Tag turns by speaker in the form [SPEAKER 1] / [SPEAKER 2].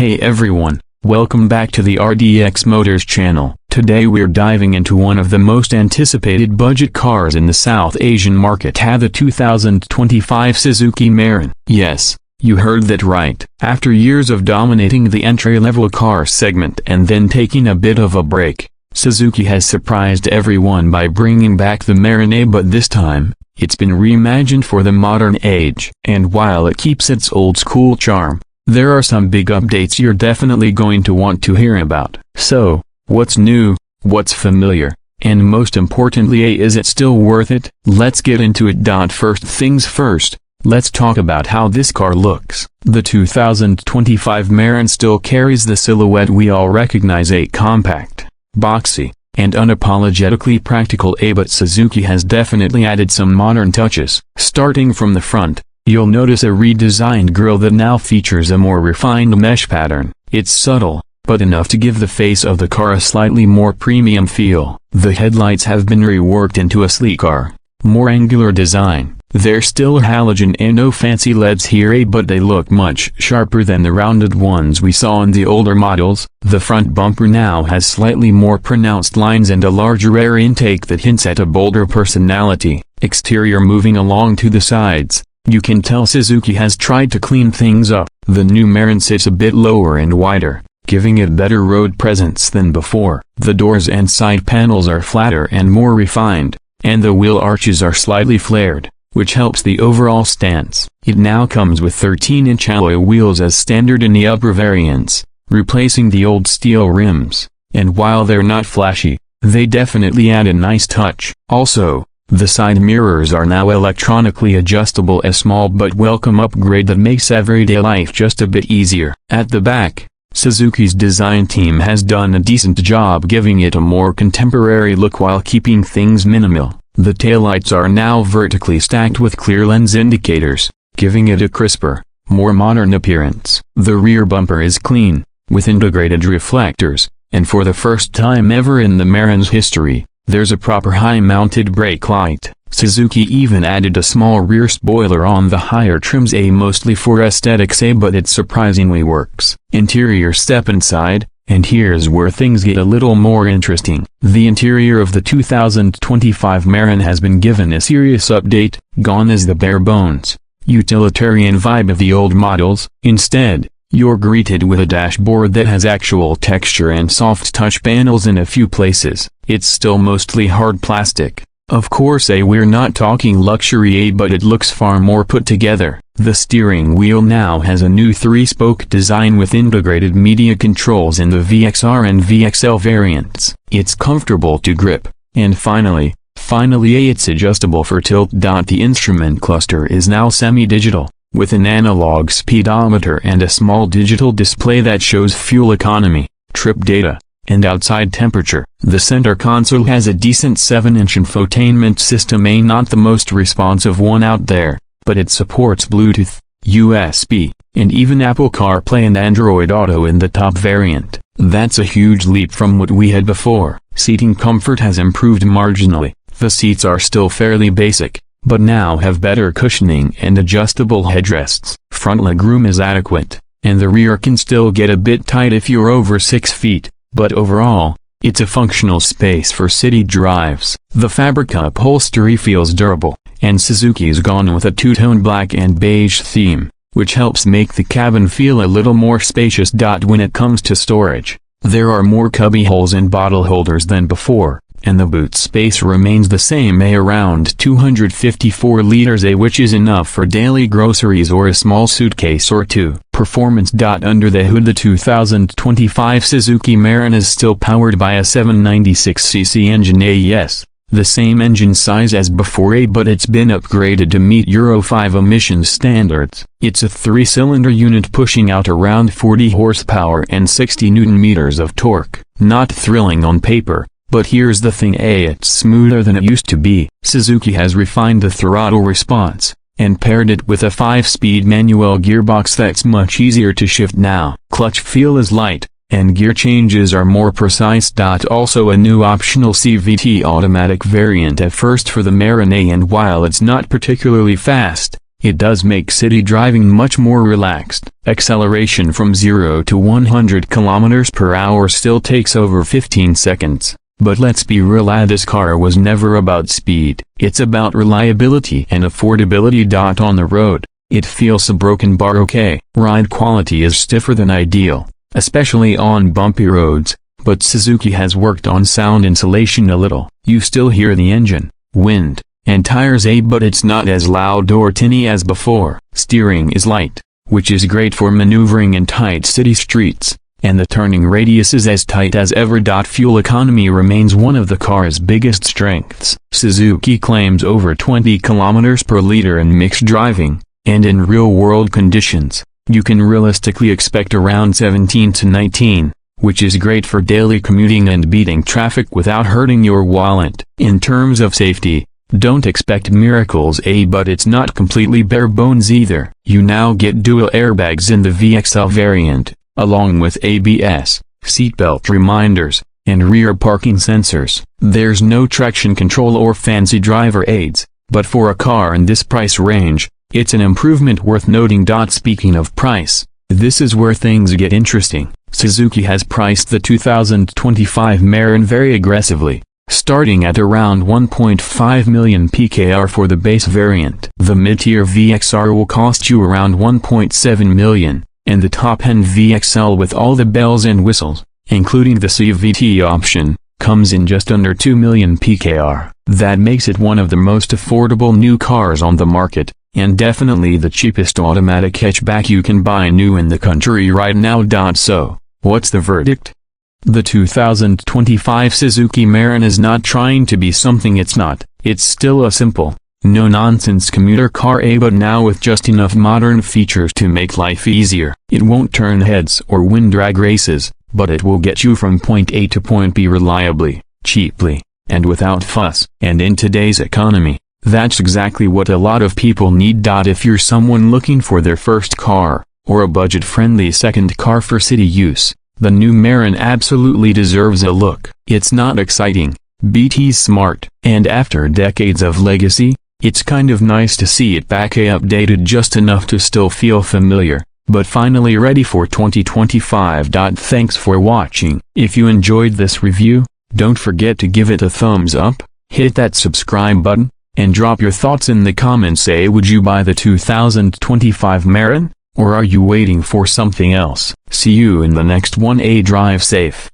[SPEAKER 1] Hey everyone, welcome back to the RDX Motors channel. Today we're diving into one of the most anticipated budget cars in the South Asian market, the 2025 Suzuki Mehran. Yes, you heard that right. After years of dominating the entry-level car segment and then taking a bit of a break, Suzuki has surprised everyone by bringing back the Mehran, but this time, it's been reimagined for the modern age. And while it keeps its old-school charm, there are some big updates you're definitely going to want to hear about. So, what's new, what's familiar, and most importantly, is it still worth it? Let's get into it. First things first, let's talk about how this car looks. The 2025 Mehran still carries the silhouette we all recognize, a compact, boxy, and unapologetically practical but Suzuki has definitely added some modern touches. Starting from the front, you'll notice a redesigned grille that now features a more refined mesh pattern. It's subtle, but enough to give the face of the car a slightly more premium feel. The headlights have been reworked into a sleeker, more angular design. They're still halogen and no fancy LEDs here, but they look much sharper than the rounded ones we saw in the older models. The front bumper now has slightly more pronounced lines and a larger air intake that hints at a bolder personality. Exterior, moving along to the sides, you can tell Suzuki has tried to clean things up. The new Mehran sits a bit lower and wider, giving it better road presence than before. The doors and side panels are flatter and more refined, and the wheel arches are slightly flared, which helps the overall stance. It now comes with 13-inch alloy wheels as standard in the upper variants, replacing the old steel rims, and while they're not flashy, they definitely add a nice touch. Also, the side mirrors are now electronically adjustable, a small but welcome upgrade that makes everyday life just a bit easier. At the back, Suzuki's design team has done a decent job giving it a more contemporary look while keeping things minimal. The taillights are now vertically stacked with clear lens indicators, giving it a crisper, more modern appearance. The rear bumper is clean, with integrated reflectors, and for the first time ever in the Mehran's history, there's a proper high-mounted brake light. Suzuki even added a small rear spoiler on the higher trims, mostly for aesthetics, but it surprisingly works. Interior, step inside, and here's where things get a little more interesting. The interior of the 2025 Mehran has been given a serious update. Gone is the bare bones, utilitarian vibe of the old models. Instead, you're greeted with a dashboard that has actual texture and soft touch panels in a few places. It's still mostly hard plastic. Of course, we're not talking luxury, but it looks far more put together. The steering wheel now has a new 3-spoke design with integrated media controls in the VXR and VXL variants. It's comfortable to grip. And finally, it's adjustable for tilt. The instrument cluster is now semi-digital, with an analog speedometer and a small digital display that shows fuel economy, trip data, and outside temperature. The center console has a decent 7-inch infotainment system, not the most responsive one out there, but it supports Bluetooth, USB, and even Apple CarPlay and Android Auto in the top variant. That's a huge leap from what we had before. Seating comfort has improved marginally. The seats are still fairly basic, but now have better cushioning and adjustable headrests. Front legroom is adequate, and the rear can still get a bit tight if you're over 6 feet, but overall, it's a functional space for city drives. The fabric upholstery feels durable, and Suzuki's gone with a two-tone black and beige theme, which helps make the cabin feel a little more spacious. When it comes to storage, there are more cubby holes and bottle holders than before, and the boot space remains the same, around 254 liters, which is enough for daily groceries or a small suitcase or two. Performance. Under the hood, the 2025 Suzuki Mehran is still powered by a 796cc engine. Yes, the same engine size as before, but it's been upgraded to meet Euro 5 emissions standards. It's a 3-cylinder unit pushing out around 40 horsepower and 60 Nm of torque. Not thrilling on paper, but here's the thing, it's smoother than it used to be. Suzuki has refined the throttle response, and paired it with a 5-speed manual gearbox that's much easier to shift now. Clutch feel is light, and gear changes are more precise. Also a new optional CVT automatic variant at first for the Mehran, and while it's not particularly fast, It does make city driving much more relaxed. Acceleration from 0 to 100 km/h still takes over 15 seconds. But let's be real, this car was never about speed. It's about reliability and affordability. On the road, it feels a broken bar. Okay, ride quality is stiffer than ideal, especially on bumpy roads, but Suzuki has worked on sound insulation a little. You still hear the engine, wind, and tires, but it's not as loud or tinny as before. Steering is light, which is great for maneuvering in tight city streets, and the turning radius is as tight as ever. Fuel economy remains one of the car's biggest strengths. Suzuki claims over 20 km/L in mixed driving, and in real-world conditions, you can realistically expect around 17 to 19, which is great for daily commuting and beating traffic without hurting your wallet. In terms of safety, don't expect miracles, but it's not completely bare bones either. You now get dual airbags in the VXL variant, along with ABS, seatbelt reminders, and rear parking sensors. There's no traction control or fancy driver aids, but for a car in this price range, it's an improvement worth noting. Speaking of price, this is where things get interesting. Suzuki has priced the 2025 Mehran very aggressively, starting at around 1.5 million PKR for the base variant. The mid-tier VXR will cost you around 1.7 million, and the top-end VXL with all the bells and whistles, including the CVT option, comes in just under 2 million PKR. That makes it one of the most affordable new cars on the market, and definitely the cheapest automatic hatchback you can buy new in the country right now. So, what's the verdict? The 2025 Suzuki Mehran is not trying to be something it's not. It's still a simple, no-nonsense commuter car, but now with just enough modern features to make life easier. It won't turn heads or win drag races, but it will get you from point A to point B reliably, cheaply, and without fuss. And in today's economy, that's exactly what a lot of people need. If you're someone looking for their first car, or a budget-friendly second car for city use, the new Mehran absolutely deserves a look. It's not exciting, BT's smart, and after decades of legacy, it's kind of nice to see it back updated just enough to still feel familiar, but finally ready for 2025. Thanks for watching. If you enjoyed this review, don't forget to give it a thumbs up, hit that subscribe button, and drop your thoughts in the comments. Would you buy the 2025 Mehran? Or are you waiting for something else? See you in the next one. Drive safe.